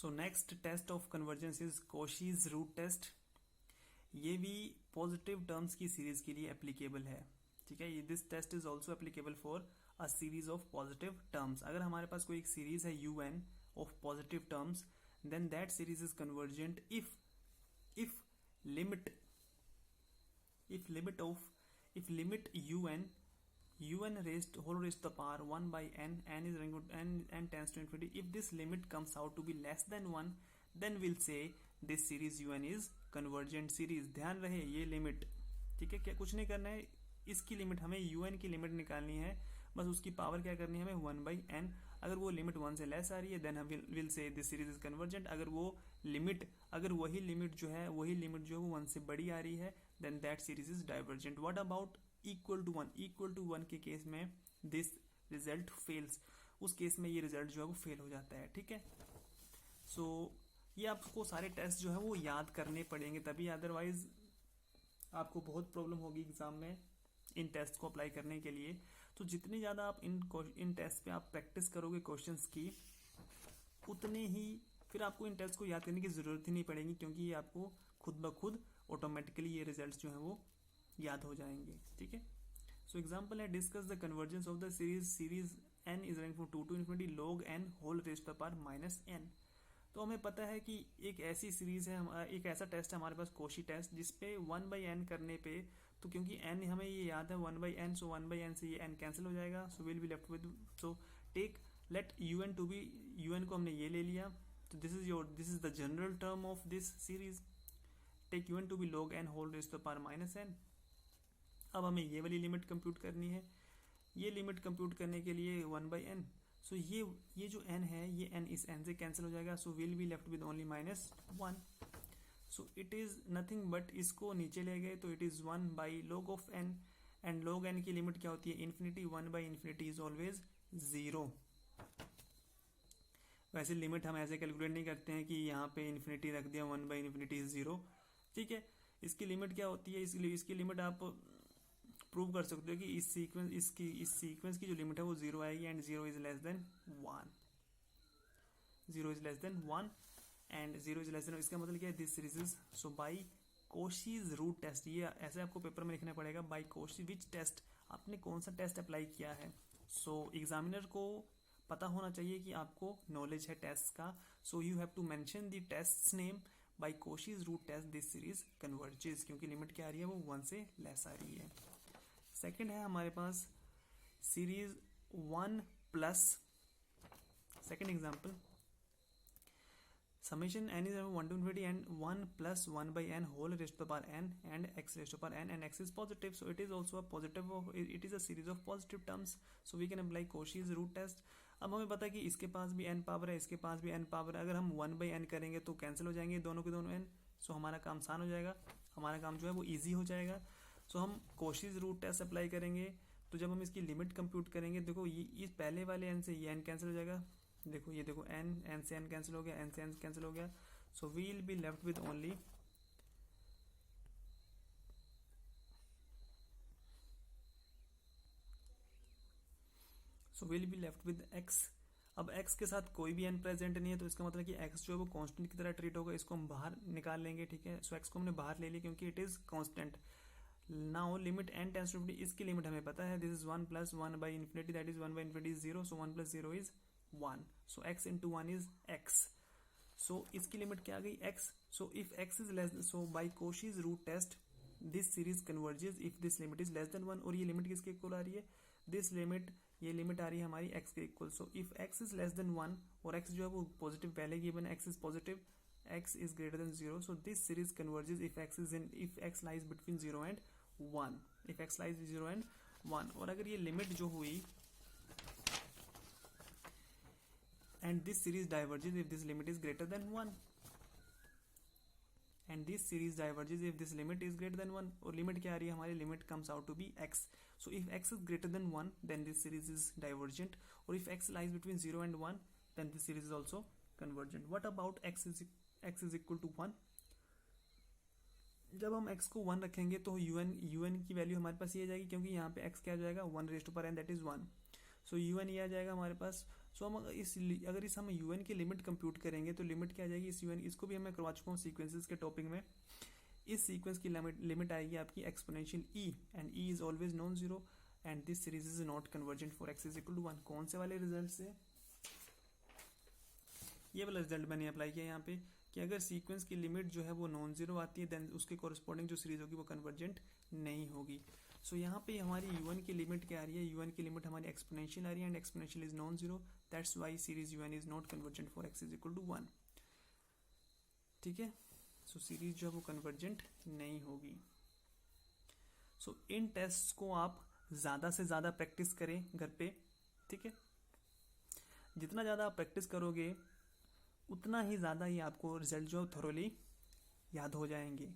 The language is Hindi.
So next test of convergence is Cauchy's root test. ये भी पॉजिटिव टर्म्स की सीरीज के लिए एप्लीकेबल है, ठीक है। This test is also applicable for a series of positive terms. अगर हमारे पास कोई एक सीरीज है UN of positive terms, then that series is convergent if limit un raised whole raised to the power 1 by n is n tends to infinity. If this limit comes out to be less than 1, then we'll say this series un is convergent series. ध्यान रहे ये लिमिट, ठीक है, क्या कुछ नहीं करना है, इसकी लिमिट हमें un की लिमिट निकालनी है, बस उसकी पावर क्या करनी है हमें 1 by n। अगर वो लिमिट 1 से लेस आ रही है देन हम will say this series is convergent. अगर वही लिमिट जो है वो 1 से बड़ी आ रही है then that series is divergent. What about equal to 1 के केस में दिस रिजल्ट फेल्स, उस केस में ये रिजल्ट जो है वो फेल हो जाता है, ठीक है। सो ये आपको सारे टेस्ट जो है वो याद करने पड़ेंगे तभी, अदरवाइज आपको बहुत प्रॉब्लम होगी एग्जाम में इन टेस्ट को अप्लाई करने के लिए। तो जितनी ज़्यादा आप इन टेस्ट पे आप प्रैक्टिस करोगे क्वेश्चंस की, उतने ही फिर आपको इन टेस्ट को याद करने की ज़रूरत ही नहीं पड़ेगी, क्योंकि ये आपको खुद ब खुद ऑटोमेटिकली ये रिजल्ट्स जो हैं वो याद हो जाएंगे, ठीक है। सो एग्जाम्पल है, discuss the convergence of the series n is rank from 2 to infinity log n whole raise to the power -n। तो हमें पता है कि एक ऐसी सीरीज है, एक ऐसा टेस्ट है हमारे पास कोशी टेस्ट, जिसपे 1 by n करने पे, तो क्योंकि n हमें ये याद है 1 by n, so 1 by n से ये n कैंसिल हो जाएगा, so will be left with, so take let un to be, un को हमने ये ले लिया, तो this is the general term of this series, take un to be log n whole raise to the power -n। अब हमें ये वाली लिमिट कंप्यूट करनी है, ये लिमिट कंप्यूट करने के लिए 1 by n, सो ये जो n है ये n इस n से कैंसिल हो जाएगा, so will be left with only -1। So it is nothing but, इसको नीचे ले गए तो it is 1 by log of n, and log n की लिमिट क्या होती है infinity, 1 by infinity is always 0। वैसे लिमिट हम ऐसे कैलकुलेट नहीं करते हैं कि यहाँ पे इन्फिनिटी रख दिया 1 बाई इन्फिनिटी इज 0, ठीक है। इसकी लिमिट क्या होती है, इसकी लिमिट आप प्रूव कर सकते हो कि इस सीक्वेंस की जो लिमिट है वो 0 आएगी, and 0 is less than 1, 0 is less than 1 and 0 is less than, इसका मतलब क्या है, this series is, so by Cauchy's root test, ये ऐसे आपको पेपर में लिखना पड़ेगा, बाई कोशी विच टेस्ट, आपने कौन सा टेस्ट अप्लाई किया है। सो एग्जामिनर को पता होना चाहिए कि आपको नॉलेज है टेस्ट का, so you have to mention the test name by Cauchy's root test this series converges, क्योंकि लिमिट क्या आ रही है वो 1 से लेस आ रही है। सेकेंड है हमारे पास series 1 plus, second example, summation n is 1 to infinity and 1 plus 1 by n whole raised to the power n and x raised to the power n, and x is positive, so it is also a positive of, it is a series of positive terms, so we can apply Cauchy's root test। अब हमें पता है कि इसके पास भी n पावर है, इसके पास भी n पावर है, अगर हम 1 by n करेंगे तो कैंसिल हो जाएंगे दोनों के दोनों n, सो हमारा काम आसान हो जाएगा, हमारा काम जो है वो ईजी हो जाएगा। सो हम Cauchy's रूट टेस्ट अप्लाई करेंगे, तो जब हम इसकी लिमिट कंप्यूट करेंगे, देखो ये इस पहले वाले n से ये n कैंसिल हो जाएगा, देखो ये देखो n से n कैंसिल हो गया, n से n कैंसिल हो गया, so we'll be left with only x। अब x के साथ कोई भी n प्रेजेंट नहीं है, तो इसका मतलब कि x जो है वो कांस्टेंट की तरह ट्रीट होगा, इसको हम बाहर निकाल लेंगे, ठीक है। सो x को हमने बाहर ले लिया क्योंकि it is constant. Now limit n tends to infinity, इसकी लिमिट हमें पता है, this is 1 plus 1 by infinity, that is 1 by infinity is 0, so 1 plus 0 is 1, so x into 1 is x, so इसकी लिमिट क्या आ गई x, so if x is less, so by Cauchy's root test this series converges if this limit is less than 1, और ये लिमिट किसके इक्वल आ रही है, this limit, ये लिमिट आ रही है हमारी x के equal, so if x is less than 1 और x जो है वो पॉजिटिव पहले गिवन है, x is positive, x is greater than 0, so this series converges if x lies between 0 and 1, if x lies 0 and 1, और अगर ये लिमिट जो हुई and this series diverges if this limit is greater than 1, and this series diverges if this limit is greater than 1, और लिमिट क्या आ रही है हमारी, limit comes out to be x, so if x is greater than 1 then this series is divergent, or if x lies between 0 and 1 then this series is also convergent। what about x is equal to 1, जब हम x को 1 रखेंगे तो un की वैल्यू हमारे पास ये आ जाएगी, क्योंकि यहाँ पे x क्या आ जाएगा 1 raised to power n, that is 1, so un ये आ जाएगा हमारे पास सो हम अगर हम un की लिमिट कंप्यूट करेंगे तो लिमिट क्या आ जाएगी इस un, इसको भी मैं करवा चुका हूँ सीक्वेंसेस के टॉपिक में। इस सीक्वेंस की लिमिट आएगी आपकी exponential e and e is always non zero and this series is not convergent for x is equal to 1। कौन से वाले रिजल्ट से? ये वाला रिजल्ट मैंने अप्लाई किया यहाँ पे कि अगर सीक्वेंस की लिमिट जो है वो नॉन जीरो आती है देन उसके कॉरस्पॉन्डिंग जो सीरीज होगी वो कन्वर्जेंट नहीं होगी। सो यहाँ पे हमारी u1 की लिमिट क्या आ रही है? u1 की लिमिट हमारी एक्सपोनेंशियल आ रही है and exponential is non zero, that's why series un is not convergent for x is equal to 1। ठीक है, सो सीरीज जो है वो कन्वर्जेंट नहीं होगी। सो इन टेस्ट को आप ज़्यादा से ज़्यादा प्रैक्टिस करें घर पे। ठीक है, जितना ज़्यादा आप प्रैक्टिस करोगे उतना ही ज़्यादा ही आपको रिजल्ट जो थोरोली याद हो जाएंगे।